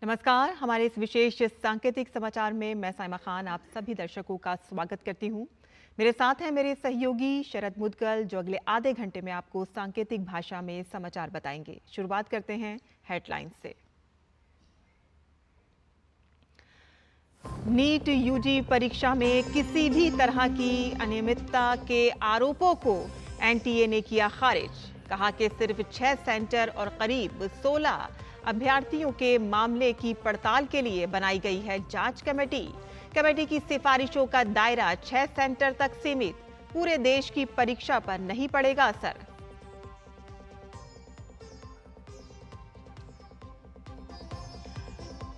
नमस्कार। हमारे इस विशेष सांकेतिक समाचार में मैं साइमा खान आप सभी दर्शकों का स्वागत करती हूं। मेरे साथ हैं मेरे सहयोगी शरद मुदगल, जो अगले आधे घंटे में आपको सांकेतिक भाषा में समाचार बताएंगे। शुरुआत करते हैं हेडलाइन से। नीट यूजी परीक्षा में किसी भी तरह की अनियमितता के आरोपों को एनटीए ने किया खारिज। कहा कि सिर्फ 6 सेंटर और करीब 16 अभ्यर्थियों के मामले की पड़ताल के लिए बनाई गई है जांच कमेटी। कमेटी की सिफारिशों का दायरा 6 सेंटर तक सीमित। पूरे देश की परीक्षा पर नहीं पड़ेगा असर।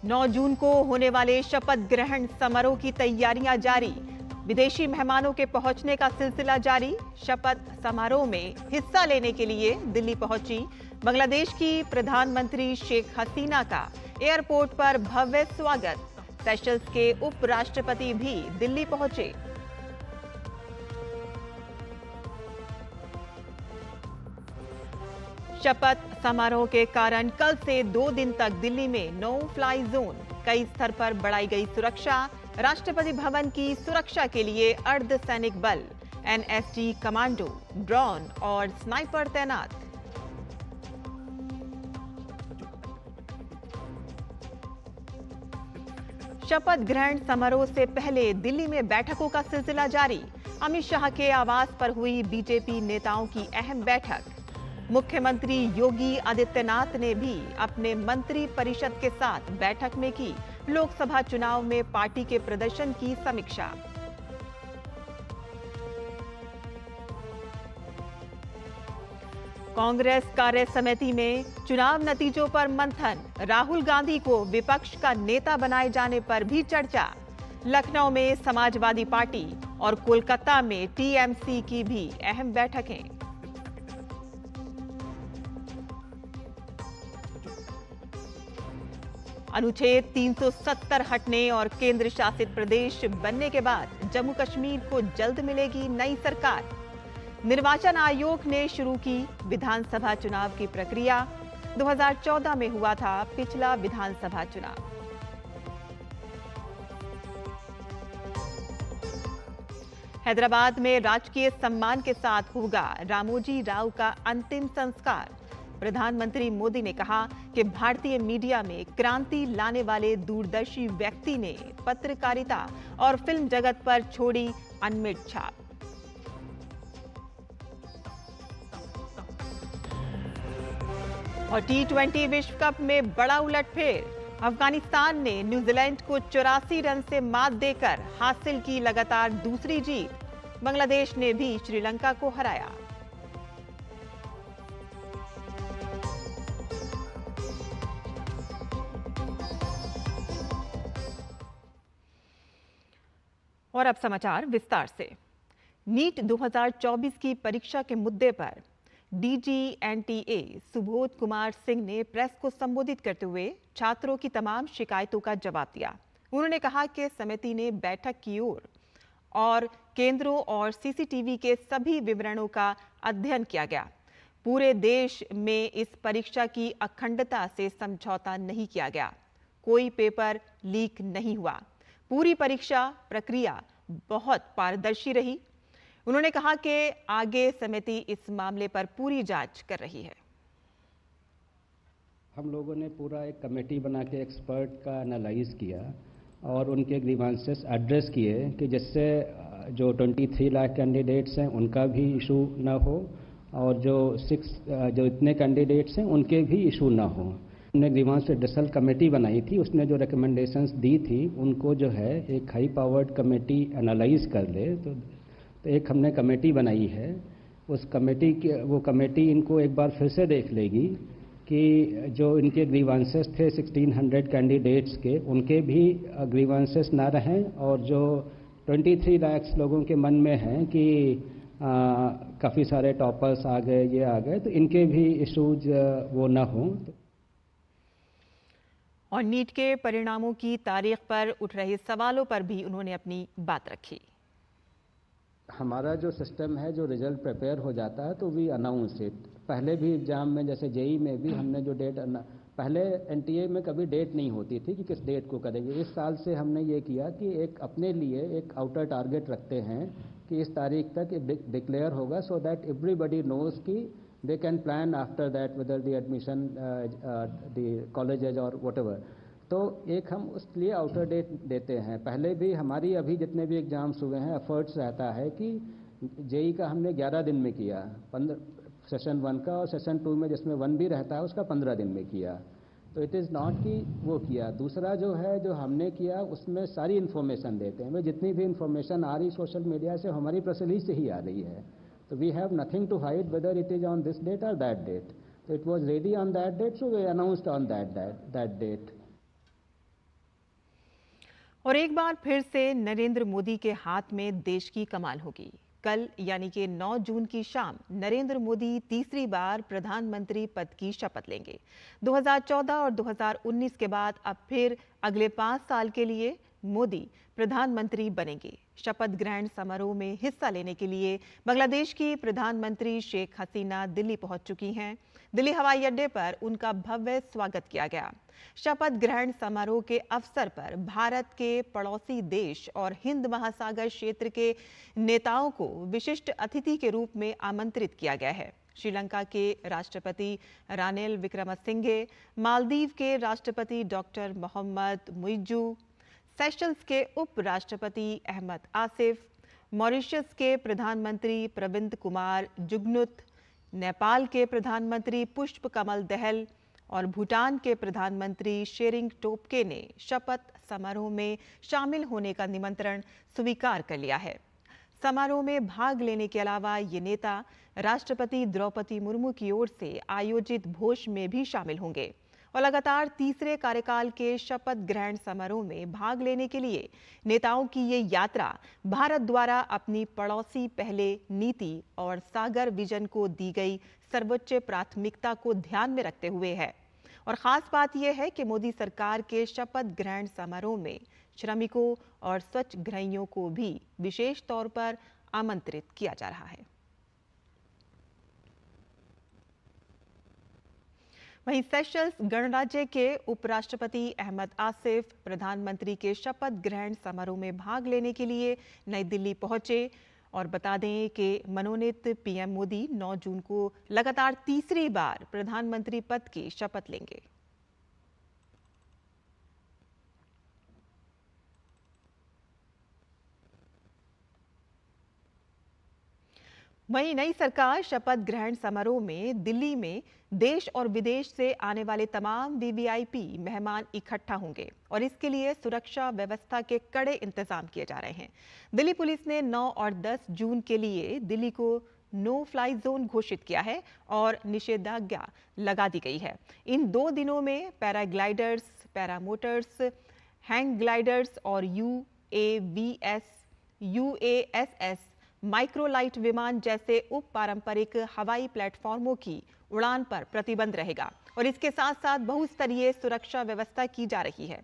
नौ जून को होने वाले शपथ ग्रहण समारोह की तैयारियां जारी। विदेशी मेहमानों के पहुंचने का सिलसिला जारी। शपथ समारोह में हिस्सा लेने के लिए दिल्ली पहुंची बांग्लादेश की प्रधानमंत्री शेख हसीना का एयरपोर्ट पर भव्य स्वागत। सेशल्स के उपराष्ट्रपति भी दिल्ली पहुंचे। शपथ समारोह के कारण कल से 2 दिन तक दिल्ली में नो फ्लाई जोन। कई स्तर पर बढ़ाई गई सुरक्षा। राष्ट्रपति भवन की सुरक्षा के लिए अर्धसैनिक बल, एनएसजी कमांडो, ड्रोन और स्नाइपर तैनात। शपथ ग्रहण समारोह से पहले दिल्ली में बैठकों का सिलसिला जारी। अमित शाह के आवास पर हुई बीजेपी नेताओं की अहम बैठक। मुख्यमंत्री योगी आदित्यनाथ ने भी अपने मंत्री परिषद के साथ बैठक में की लोकसभा चुनाव में पार्टी के प्रदर्शन की समीक्षा। कांग्रेस कार्य समिति में चुनाव नतीजों पर मंथन। राहुल गांधी को विपक्ष का नेता बनाए जाने पर भी चर्चा। लखनऊ में समाजवादी पार्टी और कोलकाता में टीएमसी की भी अहम बैठकें। अनुच्छेद 370 हटने और केंद्र शासित प्रदेश बनने के बाद जम्मू कश्मीर को जल्द मिलेगी नई सरकार। निर्वाचन आयोग ने शुरू की विधानसभा चुनाव की प्रक्रिया। 2014 में हुआ था पिछला विधानसभा चुनाव। हैदराबाद में राजकीय सम्मान के साथ होगा रामोजी राव का अंतिम संस्कार। प्रधानमंत्री मोदी ने कहा कि भारतीय मीडिया में क्रांति लाने वाले दूरदर्शी व्यक्ति ने पत्रकारिता और फिल्म जगत पर छोड़ी अनमिट छाप। और टी20 विश्व कप में बड़ा उलटफेर। अफगानिस्तान ने न्यूजीलैंड को 84 रन से मात देकर हासिल की लगातार दूसरी जीत। बांग्लादेश ने भी श्रीलंका को हराया। और अब समाचार विस्तार से। नीट 2024 की परीक्षा के मुद्दे पर डीजी एनटीए सुबोध कुमार सिंह ने प्रेस को संबोधित करते हुए छात्रों की तमाम शिकायतों का जवाब दिया। उन्होंने कहा कि समिति ने बैठक की और केंद्रों और सीसीटीवी के सभी विवरणों का अध्ययन किया गया। पूरे देश में इस परीक्षा की अखंडता से समझौता नहीं किया गया। कोई पेपर लीक नहीं हुआ। पूरी परीक्षा प्रक्रिया बहुत पारदर्शी रही। उन्होंने कहा कि आगे समिति इस मामले पर पूरी जांच कर रही है। हम लोगों ने पूरा एक कमेटी बना के एक्सपर्ट का एनालाइज किया और उनके ग्रीवांसेस एड्रेस किए कि जिससे जो 23 लाख कैंडिडेट्स हैं उनका भी इशू ना हो और जो इतने कैंडिडेट्स हैं उनके भी इशू ना हो। हमने ग्रीवांस एड्रेसल कमेटी बनाई थी। उसने जो रिकमेंडेशंस दी थी उनको जो है एक हाई पावर्ड कमेटी एनालाइज कर ले। तो एक हमने कमेटी बनाई है। उस कमेटी के वो कमेटी इनको एक बार फिर से देख लेगी कि जो इनके ग्रीवांसेस थे 1600 कैंडिडेट्स के, उनके भी ग्रीवांसेस ना रहें और जो 23 लाख लोगों के मन में है कि काफ़ी सारे टॉपर्स आ गए, ये आ गए, तो इनके भी इशूज वो ना हों। और नीट के परिणामों की तारीख पर उठ रहे सवालों पर भी उन्होंने अपनी बात रखी। हमारा जो सिस्टम है, जो रिजल्ट प्रिपेयर हो जाता है तो वी अनाउंस इट। पहले भी एग्जाम में जैसे जेई में भी हमने जो डेट पहले एनटीए में कभी डेट नहीं होती थी कि किस डेट को करेंगे। इस साल से हमने ये किया कि एक अपने लिए एक आउटर टारगेट रखते हैं कि इस तारीख तक डिक्लेयर होगा, सो दैट एवरीबडी नोज कि they can plan after that whether the admission the colleges और व्हाटएवर। तो एक हम उसके लिए आउटर डेट देते हैं। पहले भी हमारी अभी जितने भी एग्जाम्स हुए हैं, एफर्ट्स रहता है कि जेई का हमने 11 दिन में किया, 15 सेशन 1 का, और सेशन 2 में जिसमें 1 भी रहता है उसका 15 दिन में किया। तो इट इज़ नॉट कि वो किया। दूसरा जो है जो हमने किया उसमें सारी इन्फॉर्मेशन देते हैं। जितनी भी इन्फॉर्मेशन आ रही सोशल मीडिया से, हमारी प्रेस रिलीज से ही आ रही है। तो we have nothing to hide whether it is on this date और दैट डेट। तो it was ready on that date, so we announced on that date. और एक बार फिर से नरेंद्र मोदी के हाथ में देश की कमान होगी। कल यानी कि 9 जून की शाम नरेंद्र मोदी तीसरी बार प्रधानमंत्री पद की शपथ लेंगे। 2014 और 2019 के बाद अब फिर अगले 5 साल के लिए मोदी प्रधानमंत्री बनेंगे। शपथ ग्रहण समारोह में हिस्सा लेने के लिए बांग्लादेश की प्रधानमंत्री शेख हसीना दिल्ली पहुंच चुकी हैं। दिल्ली हवाई अड्डे पर उनका भव्य स्वागत किया गया। शपथ ग्रहण समारोह के अवसर पर भारत के पड़ोसी देश और हिंद महासागर क्षेत्र के नेताओं को विशिष्ट अतिथि के रूप में आमंत्रित किया गया है। श्रीलंका के राष्ट्रपति रानिल विक्रमसिंघे, मालदीव के राष्ट्रपति डॉक्टर मोहम्मद मुइज्जू, सेशल्स के उपराष्ट्रपति अहमद आसिफ, मॉरिशस के प्रधानमंत्री प्रविंद कुमार जुगनुत, नेपाल के प्रधानमंत्री पुष्प कमल दहल और भूटान के प्रधानमंत्री शेरिंग टोब्गे ने शपथ समारोह में शामिल होने का निमंत्रण स्वीकार कर लिया है। समारोह में भाग लेने के अलावा ये नेता राष्ट्रपति द्रौपदी मुर्मू की ओर से आयोजित भोज में भी शामिल होंगे और लगातार तीसरे कार्यकाल के शपथ ग्रहण समारोह में भाग लेने के लिए नेताओं की ये यात्रा भारत द्वारा अपनी पड़ोसी पहले नीति और सागर विजन को दी गई सर्वोच्च प्राथमिकता को ध्यान में रखते हुए है। और खास बात यह है कि मोदी सरकार के शपथ ग्रहण समारोह में श्रमिकों और स्वच्छग्रहियों को भी विशेष तौर पर आमंत्रित किया जा रहा है। वहीं सेशल्स गणराज्य के उपराष्ट्रपति अहमद आसिफ प्रधानमंत्री के शपथ ग्रहण समारोह में भाग लेने के लिए नई दिल्ली पहुंचे। और बता दें कि मनोनीत पीएम मोदी 9 जून को लगातार तीसरी बार प्रधानमंत्री पद की शपथ लेंगे। वहीं नई सरकार शपथ ग्रहण समारोह में दिल्ली में देश और विदेश से आने वाले तमाम वीवीआईपी मेहमान इकट्ठा होंगे और इसके लिए सुरक्षा व्यवस्था के कड़े इंतजाम किए जा रहे हैं। दिल्ली पुलिस ने 9 और 10 जून के लिए दिल्ली को नो फ्लाई जोन घोषित किया है और निषेधाज्ञा लगा दी गई है। इन 2 दिनों में पैराग्लाइडर्स, पैरामोटर्स, हैंग ग्लाइडर्स और UAVs, माइक्रोलाइट विमान जैसे उप पारंपरिक हवाई प्लेटफॉर्मों की उड़ान पर प्रतिबंध रहेगा और इसके साथ साथ बहुस्तरीय सुरक्षा व्यवस्था की जा रही है।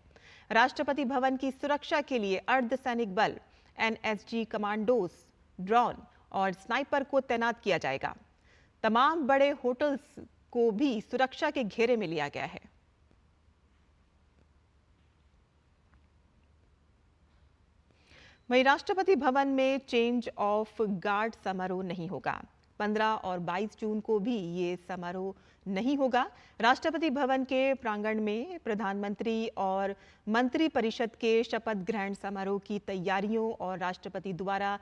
राष्ट्रपति भवन की सुरक्षा के लिए अर्धसैनिक बल, NSG कमांडोज, ड्रोन और स्नाइपर को तैनात किया जाएगा। तमाम बड़े होटल्स को भी सुरक्षा के घेरे में लिया गया है। वहीं राष्ट्रपति भवन में चेंज ऑफ गार्ड समारोह नहीं होगा। 15 और 22 जून को भी ये समारोह नहीं होगा। राष्ट्रपति भवन के प्रांगण में प्रधानमंत्री और मंत्री परिषद के शपथ ग्रहण समारोह की तैयारियों और राष्ट्रपति द्वारा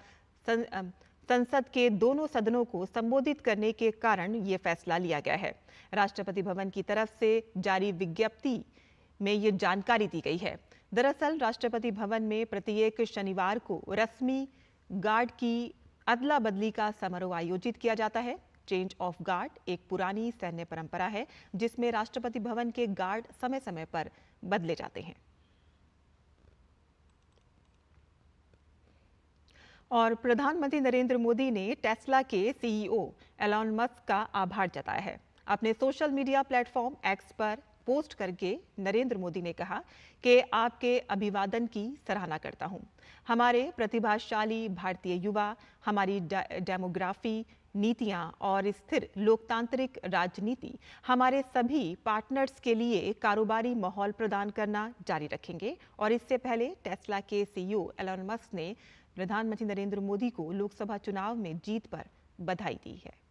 संसद के दोनों सदनों को संबोधित करने के कारण ये फैसला लिया गया है। राष्ट्रपति भवन की तरफ से जारी विज्ञप्ति में ये जानकारी दी गई है। दरअसल राष्ट्रपति भवन में प्रत्येक शनिवार को रस्मी गार्ड की अदला बदली का समारोह आयोजित किया जाता है। चेंज ऑफ गार्ड एक पुरानी सैन्य परंपरा है जिसमें राष्ट्रपति भवन के गार्ड समय समय पर बदले जाते हैं। और प्रधानमंत्री नरेंद्र मोदी ने टेस्ला के सीईओ एलॉन मस्क का आभार जताया है। अपने सोशल मीडिया प्लेटफॉर्म एक्स पर पोस्ट करके नरेंद्र मोदी ने कहा कि आपके अभिवादन की सराहना करता हूं। हमारे प्रतिभाशाली भारतीय युवा, हमारी डेमोग्राफी नीतियां और स्थिर लोकतांत्रिक राजनीति हमारे सभी पार्टनर्स के लिए कारोबारी माहौल प्रदान करना जारी रखेंगे। और इससे पहले टेस्ला के सीईओ एलन मस्क ने प्रधानमंत्री नरेंद्र मोदी को लोकसभा चुनाव में जीत पर बधाई दी है।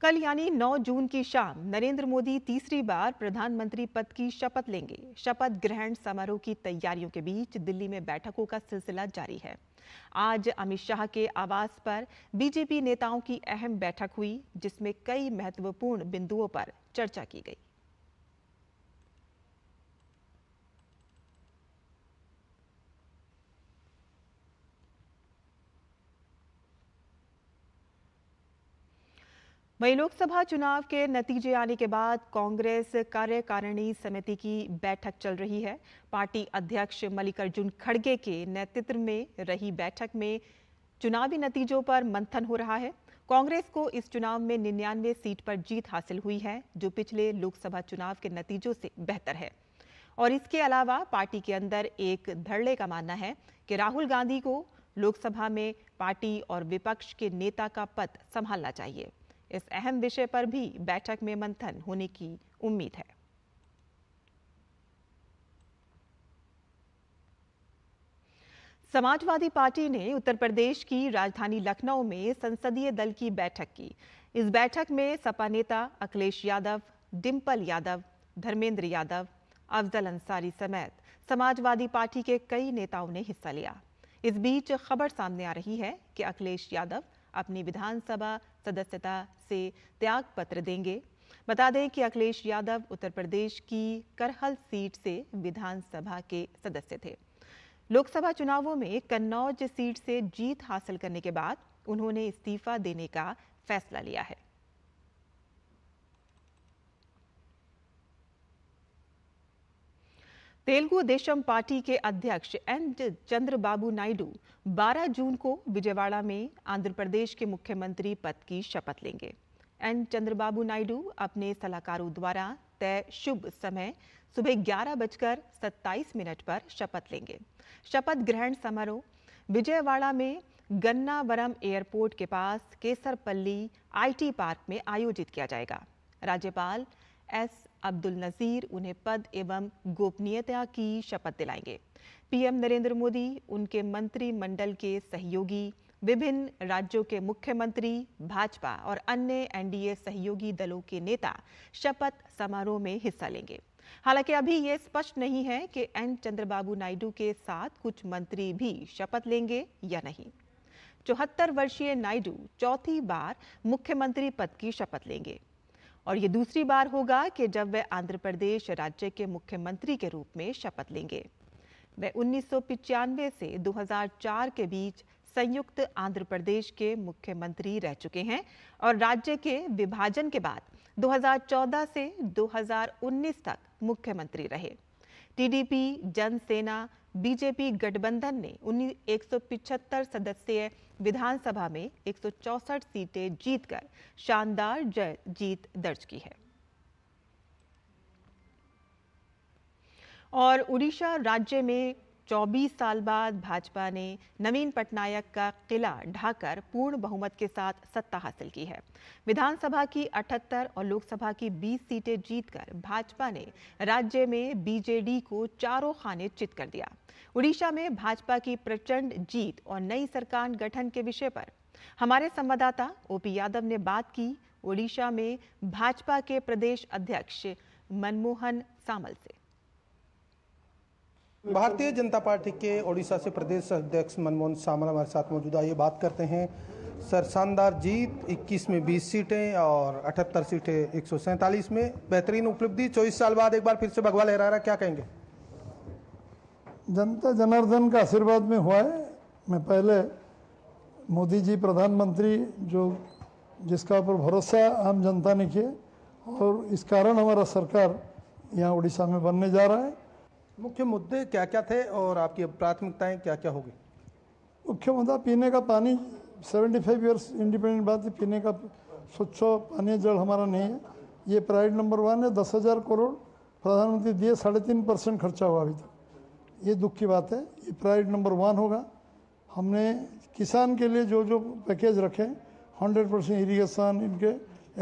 कल यानी 9 जून की शाम नरेंद्र मोदी तीसरी बार प्रधानमंत्री पद की शपथ लेंगे। शपथ ग्रहण समारोह की तैयारियों के बीच दिल्ली में बैठकों का सिलसिला जारी है। आज अमित शाह के आवास पर बीजेपी नेताओं की अहम बैठक हुई, जिसमें कई महत्वपूर्ण बिंदुओं पर चर्चा की गई। वहीं लोकसभा चुनाव के नतीजे आने के बाद कांग्रेस कार्यकारिणी समिति की बैठक चल रही है। पार्टी अध्यक्ष मल्लिकार्जुन खड़गे के नेतृत्व में रही बैठक में चुनावी नतीजों पर मंथन हो रहा है। कांग्रेस को इस चुनाव में 99 सीट पर जीत हासिल हुई है, जो पिछले लोकसभा चुनाव के नतीजों से बेहतर है। और इसके अलावा पार्टी के अंदर एक धड़ल्ले का मानना है कि राहुल गांधी को लोकसभा में पार्टी और विपक्ष के नेता का पद संभालना चाहिए। इस अहम विषय पर भी बैठक में मंथन होने की उम्मीद है। समाजवादी पार्टी ने उत्तर प्रदेश की राजधानी लखनऊ में संसदीय दल की बैठक की। इस बैठक में सपा नेता अखिलेश यादव, डिंपल यादव, धर्मेंद्र यादव, अफजल अंसारी समेत समाजवादी पार्टी के कई नेताओं ने हिस्सा लिया। इस बीच खबर सामने आ रही है कि अखिलेश यादव अपनी विधानसभा सदस्यता से त्याग पत्र देंगे। बता दें कि अखिलेश यादव उत्तर प्रदेश की करहल सीट से विधानसभा के सदस्य थे। लोकसभा चुनावों में कन्नौज सीट से जीत हासिल करने के बाद उन्होंने इस्तीफा देने का फैसला लिया है। तेलुगु देशम पार्टी के अध्यक्ष एन चंद्रबाबू नायडू 12 जून को विजयवाड़ा में आंध्र प्रदेश के मुख्यमंत्री पद की शपथ लेंगे। एन चंद्रबाबू नायडू अपने सलाहकारों द्वारा तय शुभ समय सुबह 11:27 पर शपथ लेंगे। शपथ ग्रहण समारोह विजयवाड़ा में गन्नावरम एयरपोर्ट के पास केसरपल्ली आईटी पार्क में आयोजित किया जाएगा। राज्यपाल एस अब्दुल नजीर उन्हें पद एवं गोपनीयता की शपथ दिलाएंगे। पीएम नरेंद्र मोदी, उनके मंत्रिमंडल के सहयोगी, विभिन्न राज्यों के मुख्यमंत्री, भाजपा और अन्य एनडीए सहयोगी दलों के नेता शपथ समारोह में हिस्सा लेंगे। हालांकि अभी यह स्पष्ट नहीं है कि एन चंद्रबाबू नायडू के साथ कुछ मंत्री भी शपथ लेंगे या नहीं। 74 वर्षीय नायडू चौथी बार मुख्यमंत्री पद की शपथ लेंगे और ये दूसरी बार होगा कि जब वे आंध्र प्रदेश राज्य के मुख्यमंत्री के रूप में शपथ लेंगे। वे 1995 से 2004 के बीच संयुक्त आंध्र प्रदेश के मुख्यमंत्री रह चुके हैं और राज्य के विभाजन के बाद 2014 से 2019 तक मुख्यमंत्री रहे। टीडीपी, जनसेना, बीजेपी गठबंधन ने 175 सदस्यीय विधानसभा में 164 सीटें जीतकर शानदार जीत दर्ज की है। और उड़ीसा राज्य में 24 साल बाद भाजपा ने नवीन पटनायक का किला ढाकर पूर्ण बहुमत के साथ सत्ता हासिल की है। विधानसभा की 78 और लोकसभा की 20 सीटें जीतकर भाजपा ने राज्य में बीजेडी को चारों खाने चित कर दिया। उड़ीसा में भाजपा की प्रचंड जीत और नई सरकार गठन के विषय पर हमारे संवाददाता ओपी यादव ने बात की उड़ीसा में भाजपा के प्रदेश अध्यक्ष मनमोहन सामल से। भारतीय जनता पार्टी के ओडिशा से प्रदेश अध्यक्ष मनमोहन सामल हमारे साथ मौजूद है। ये बात करते हैं सर, शानदार जीत, 21 में 20 सीटें और 78 सीटें 147 में, बेहतरीन उपलब्धि। 24 साल बाद एक बार फिर से भगवा लहरा रहा, क्या कहेंगे? जनता जनार्दन का आशीर्वाद में हुआ है। मैं पहले मोदी जी प्रधानमंत्री जिसका ऊपर भरोसा आम जनता ने किया और इस कारण हमारा सरकार यहाँ उड़ीसा में बनने जा रहा है। मुख्य मुद्दे क्या क्या थे और आपकी प्राथमिकताएं क्या क्या होगी? मुख्य मुद्दा पीने का पानी 75 ईयर्स इंडिपेंडेंट बाद पीने का स्वच्छ पानीय जल हमारा नहीं है। ये प्रायोरिटी नंबर 1 है। 10,000 करोड़ प्रधानमंत्री दिए, 3.5% खर्चा हुआ अभी तक। ये दुख की बात है। ये प्रायोरिटी नंबर 1 होगा। हमने किसान के लिए जो जो पैकेज रखे 100% इरीगेशन, इनके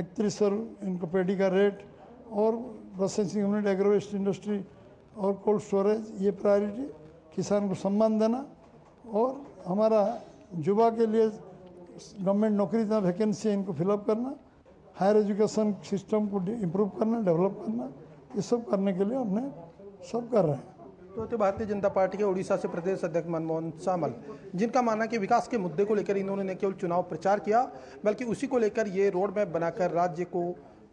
31 इनको पेडी का रेट और प्रोसेसिंग यूनिट, एग्रोवेस्ट इंडस्ट्री और कोल्ड स्टोरेज, ये प्रायोरिटी, किसान को सम्मान देना और हमारा युवा के लिए गवर्नमेंट नौकरी जहाँ वैकेंसी है इनको फिलअप करना, हायर एजुकेशन सिस्टम को इम्प्रूव करना, डेवलप करना, ये सब करने के लिए हमने सब कर रहे हैं। तो भारतीय जनता पार्टी के उड़ीसा से प्रदेश अध्यक्ष मनमोहन सामल, जिनका मानना है कि विकास के मुद्दे को लेकर इन्होंने न केवल चुनाव प्रचार किया बल्कि उसी को लेकर ये रोड मैप बनाकर राज्य को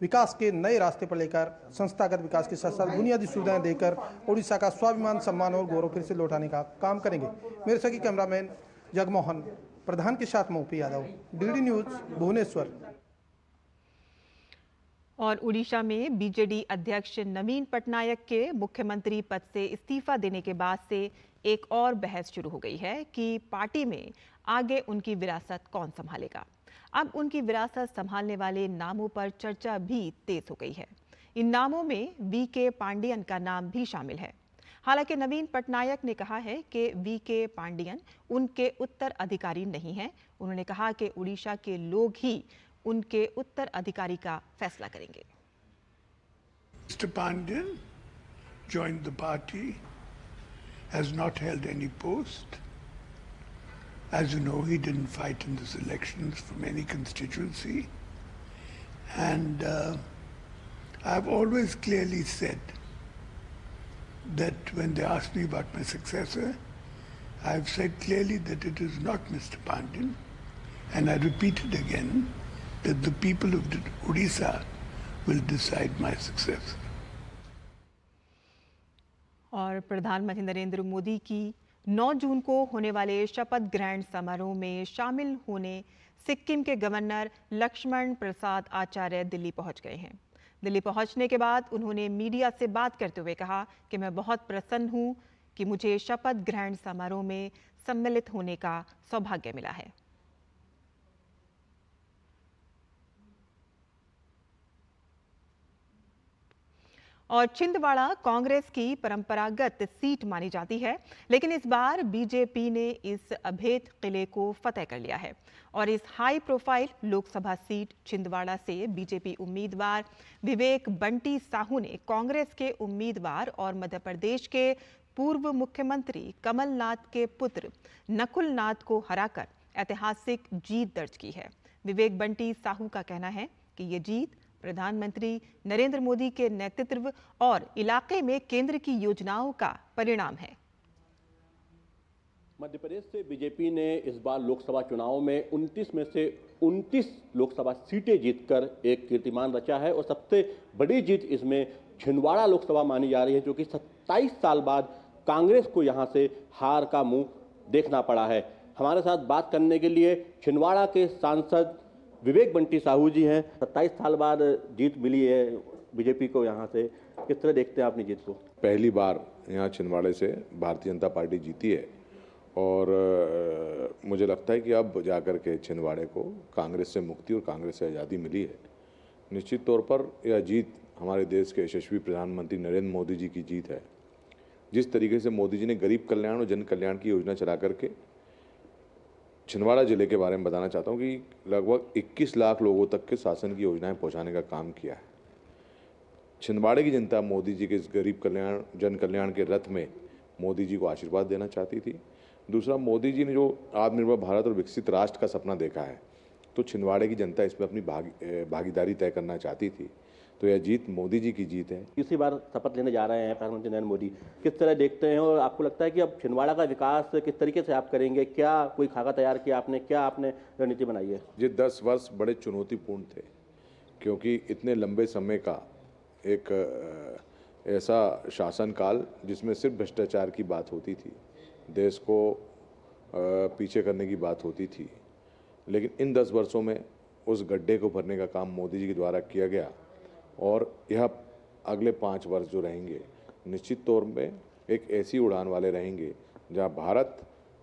विकास के नए रास्ते पर लेकर संस्थागत विकास के साथ साथ बुनियादी सुविधाएं देकर उड़ीसा का स्वाभिमान, सम्मान और गौरव फिर से लौटाने का काम करेंगे। मेरे सगी कैमरामैन जगमोहन प्रधान के साथ मोपी यादव, डीडी न्यूज, भुवनेश्वर। और उड़ीसा में बीजेडी अध्यक्ष नवीन पटनायक के मुख्यमंत्री पद से इस्तीफा देने के बाद से एक और बहस शुरू हो गई है कि पार्टी में आगे उनकी विरासत कौन संभालेगा। अब उनकी विरासत संभालने वाले नामों पर चर्चा भी तेज हो गई है। इन नामों में वीके पांडियन का नाम भी शामिल है। हालांकि नवीन पटनायक ने कहा है कि वीके पांडियन उनके उत्तराधिकारी नहीं हैं। उन्होंने कहा कि उड़ीसा के लोग ही उनके उत्तराधिकारी का फैसला करेंगे। Mr. Pandian joined the party, has not held any post. As you know, he didn't fight in this elections from any constituency. And I've always clearly said that when they asked me about my successor, I've said clearly that it is not Mr. Pandian. And I repeat it again, that the people of Odisha will decide my successor. और प्रधानमंत्री नरेंद्र मोदी की 9 जून को होने वाले शपथ ग्रहण समारोह में शामिल होने सिक्किम के गवर्नर लक्ष्मण प्रसाद आचार्य दिल्ली पहुंच गए हैं। दिल्ली पहुंचने के बाद उन्होंने मीडिया से बात करते हुए कहा कि मैं बहुत प्रसन्न हूं कि मुझे शपथ ग्रहण समारोह में सम्मिलित होने का सौभाग्य मिला है। और छिंदवाड़ा कांग्रेस की परंपरागत सीट मानी जाती है, लेकिन इस बार बीजेपी ने इस अभेद किले को फतेह कर लिया है और इस high profile Lok Sabha seat Chhindwara से बीजेपी उम्मीदवार विवेक बंटी साहू ने कांग्रेस के उम्मीदवार और मध्य प्रदेश के पूर्व मुख्यमंत्री कमलनाथ के पुत्र नकुल नाथ को हराकर ऐतिहासिक जीत दर्ज की है। विवेक बंटी साहू का कहना है कि ये जीत प्रधानमंत्री नरेंद्र मोदी के नेतृत्व और इलाके में केंद्र की योजनाओं का परिणाम है। मध्य प्रदेश से बीजेपी ने इस बार लोकसभा चुनाव में 29 में से 29 लोकसभा सीटें जीतकर एक कीर्तिमान रचा है और सबसे बड़ी जीत इसमें छिंदवाड़ा लोकसभा मानी जा रही है, जो कि 27 साल बाद कांग्रेस को यहां से हार का मुंह देखना पड़ा है। हमारे साथ बात करने के लिए छिंदवाड़ा के सांसद विवेक बंटी साहू जी हैं। 27 साल बाद जीत मिली है बीजेपी को यहाँ से, किस तरह देखते हैं अपनी जीत को? पहली बार यहाँ छिंदवाड़े से भारतीय जनता पार्टी जीती है और मुझे लगता है कि अब जाकर के छिंदवाड़े को कांग्रेस से मुक्ति और कांग्रेस से आज़ादी मिली है। निश्चित तौर पर यह जीत हमारे देश के यशस्वी प्रधानमंत्री नरेंद्र मोदी जी की जीत है। जिस तरीके से मोदी जी ने गरीब कल्याण और जन कल्याण की योजना चला करके छिंदवाड़ा जिले के बारे में बताना चाहता हूं कि लगभग 21 लाख लोगों तक के शासन की योजनाएं पहुंचाने का काम किया है। छिंदवाड़े की जनता मोदी जी के इस गरीब कल्याण जन कल्याण के रथ में मोदी जी को आशीर्वाद देना चाहती थी। दूसरा, मोदी जी ने जो आत्मनिर्भर भारत और विकसित राष्ट्र का सपना देखा है, तो छिंदवाड़े की जनता इसमें अपनी भागीदारी तय करना चाहती थी। तो यह जीत मोदी जी की जीत है। इसी बार शपथ लेने जा रहे हैं प्रधानमंत्री नरेंद्र मोदी, किस तरह देखते हैं और आपको लगता है कि अब छिंदवाड़ा का विकास किस तरीके से आप करेंगे? क्या कोई खाका तैयार किया आपने, क्या आपने रणनीति बनाई है? ये 10 वर्ष बड़े चुनौतीपूर्ण थे, क्योंकि इतने लंबे समय का एक ऐसा शासनकाल जिसमें सिर्फ भ्रष्टाचार की बात होती थी, देश को पीछे करने की बात होती थी। लेकिन इन 10 वर्षों में उस गड्ढे को भरने का काम मोदी जी के द्वारा किया गया और यह अगले 5 वर्ष जो रहेंगे निश्चित तौर में एक ऐसी उड़ान वाले रहेंगे जहां भारत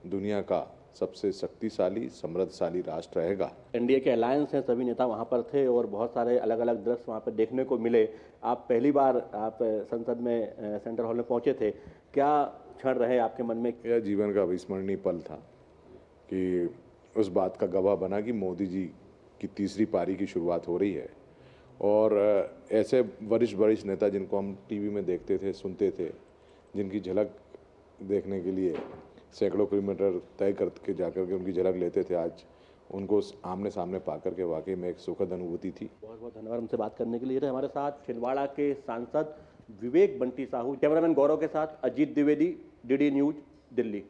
दुनिया का सबसे शक्तिशाली समृद्धशाली राष्ट्र रहेगा। एनडीए के अलायंस हैं, सभी नेता वहाँ पर थे और बहुत सारे अलग अलग दृश्य वहाँ पर देखने को मिले। आप पहली बार आप संसद में सेंट्रल हॉल में पहुँचे थे, क्या क्षण रहे आपके मन में? यह जीवन का अविस्मरणीय पल था कि उस बात का गवाह बना कि मोदी जी की तीसरी पारी की शुरुआत हो रही है और ऐसे वरिष्ठ नेता जिनको हम टीवी में देखते थे, सुनते थे, जिनकी झलक देखने के लिए सैकड़ों किलोमीटर तय करके जाकर के उनकी झलक लेते थे, आज उनको आमने सामने पाकर के वाकई में एक सुखद अनुभूति थी। बहुत बहुत धन्यवाद हमसे बात करने के लिए। हमारे साथ छिंदवाड़ा के सांसद विवेक बंटी साहू। कैमरामैन गौरव के साथ अजीत द्विवेदी, डीडी न्यूज, दिल्ली।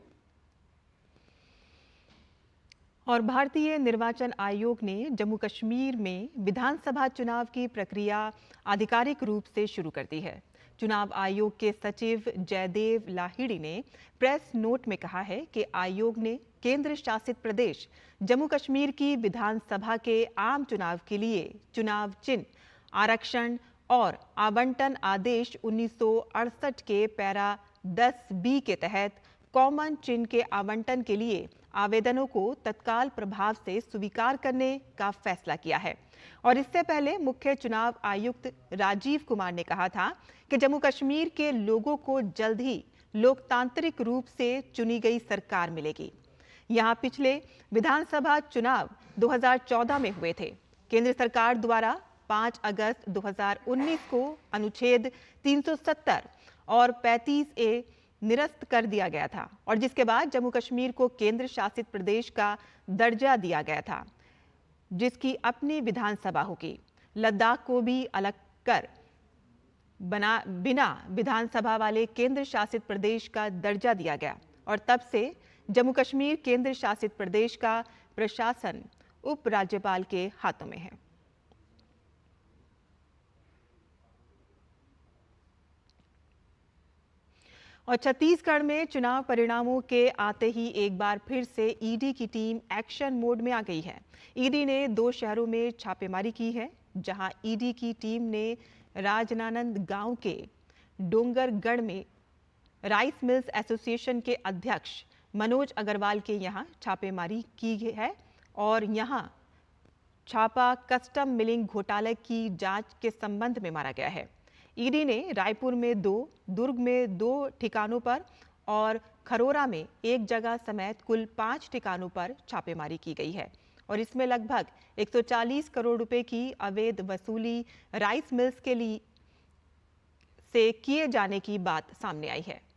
और भारतीय निर्वाचन आयोग ने जम्मू कश्मीर में विधानसभा चुनाव की प्रक्रिया आधिकारिक रूप से शुरू कर दी है। चुनाव आयोग के सचिव जयदेव लाहिड़ी ने प्रेस नोट में कहा है कि आयोग ने केंद्र शासित प्रदेश जम्मू कश्मीर की विधानसभा के आम चुनाव के लिए चुनाव चिन्ह, आरक्षण और आवंटन आदेश 1968 के पैरा 10B के तहत कॉमन चिन्ह के आवंटन के लिए आवेदनों को तत्काल प्रभाव से स्वीकार करने का फैसला किया है। और इससे पहले मुख्य चुनाव आयुक्त राजीव कुमार ने कहा था कि जम्मू कश्मीर के लोगों को जल्द ही लोकतांत्रिक रूप से चुनी गई सरकार मिलेगी। यहां पिछले विधानसभा चुनाव 2014 में हुए थे। केंद्र सरकार द्वारा 5 अगस्त 2019 को अनुच्छेद 370 और 35A निरस्त कर दिया गया था और जिसके बाद जम्मू कश्मीर को केंद्र शासित प्रदेश का दर्जा दिया गया था, जिसकी अपनी विधानसभा होगी। लद्दाख को भी अलग कर बिना विधानसभा वाले केंद्र शासित प्रदेश का दर्जा दिया गया और तब से जम्मू कश्मीर केंद्र शासित प्रदेश का प्रशासन उपराज्यपाल के हाथों में है। और छत्तीसगढ़ में चुनाव परिणामों के आते ही एक बार फिर से ईडी की टीम एक्शन मोड में आ गई है। ईडी ने 2 शहरों में छापेमारी की है, जहां ईडी की टीम ने राजनानंद गांव के डोंगरगढ़ में राइस मिल्स एसोसिएशन के अध्यक्ष मनोज अग्रवाल के यहां छापेमारी की है और यहां छापा कस्टम मिलिंग घोटाले की जांच के संबंध में मारा गया है। ईडी ने रायपुर में 2, दुर्ग में 2 ठिकानों पर और खरोरा में 1 जगह समेत कुल 5 ठिकानों पर छापेमारी की गई है और इसमें लगभग 140 करोड़ रुपए की अवैध वसूली राइस मिल्स के लिए से किए जाने की बात सामने आई है।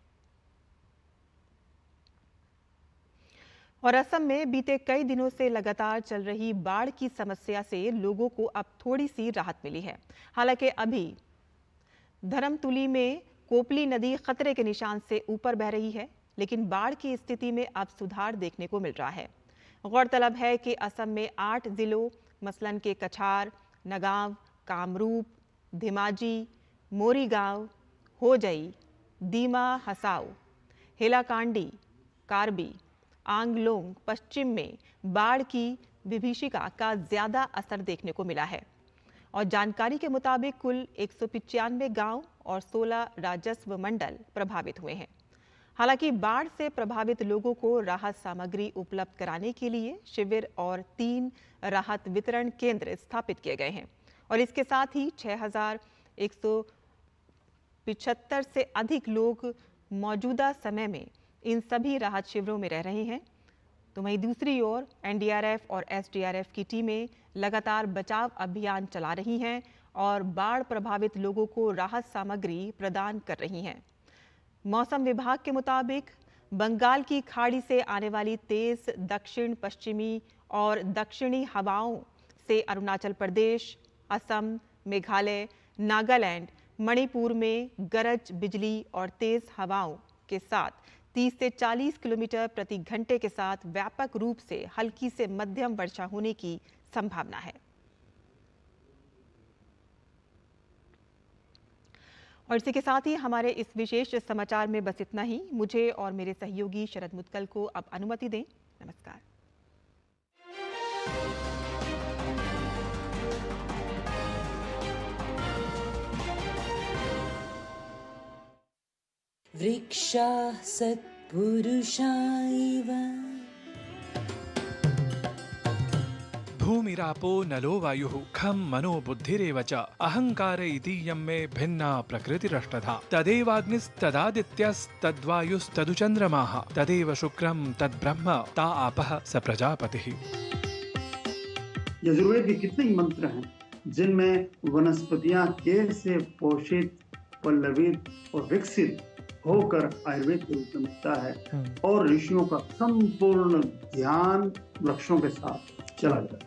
और असम में बीते कई दिनों से लगातार चल रही बाढ़ की समस्या से लोगों को अब थोड़ी सी राहत मिली है। हालांकि अभी धरमतुली में कोपली नदी खतरे के निशान से ऊपर बह रही है, लेकिन बाढ़ की स्थिति में अब सुधार देखने को मिल रहा है। गौरतलब है कि असम में 8 जिलों मसलन के कछार, नगांव, कामरूप, धेमाजी, मोरीगांव, होजई, दीमा हसाओ, हेलाकांडी, कार्बी, आंगलोंग पश्चिम में बाढ़ की विभीषिका का ज्यादा असर देखने को मिला है और जानकारी के मुताबिक कुल 195 गांव और 16 राजस्व मंडल प्रभावित हुए हैं। हालांकि बाढ़ से प्रभावित लोगों को राहत सामग्री उपलब्ध कराने के लिए शिविर और 3 राहत वितरण केंद्र स्थापित किए गए हैं और इसके साथ ही 6175 से अधिक लोग मौजूदा समय में इन सभी राहत शिविरों में रह रहे हैं। तो वहीं दूसरी ओर एनडीआरएफ और एसडीआरएफ की टीमें लगातार बचाव अभियान चला रही हैं और बाढ़ प्रभावित लोगों को राहत सामग्री प्रदान कर रही हैं। मौसम विभाग के मुताबिक बंगाल की खाड़ी से आने वाली तेज दक्षिण पश्चिमी और दक्षिणी हवाओं से अरुणाचल प्रदेश, असम, मेघालय, नागालैंड, मणिपुर में गरज बिजली और तेज हवाओं के साथ 30 से 40 किलोमीटर प्रति घंटे के साथ व्यापक रूप से हल्की से मध्यम वर्षा होने की संभावना है। और इसी के साथ ही हमारे इस विशेष समाचार में बस इतना ही। मुझे और मेरे सहयोगी शरद मुदगल को अब अनुमति दें। नमस्कार। वृक्षा सत्पुरुषा इव भूमिरापो नलो वायुः खं मनो बुद्धिरेव च अहंकार इतीयं मे भिन्ना प्रकृतिरष्टधा तदेवाग्निस्तदादित्यस्तद्वायुस्तदु चन्द्रमाः तदेव शुक्रं तद्ब्रह्म ता आपः स प्रजापतिः। यजुर्वेद के कितने ही मंत्र हैं जिनमें वनस्पतियां कैसे पोषित, पल्लवित और विकसित होकर आयुर्वेद के रूप में मिलता है और ऋषियों का संपूर्ण ध्यान वृक्षों के साथ चला जाता है।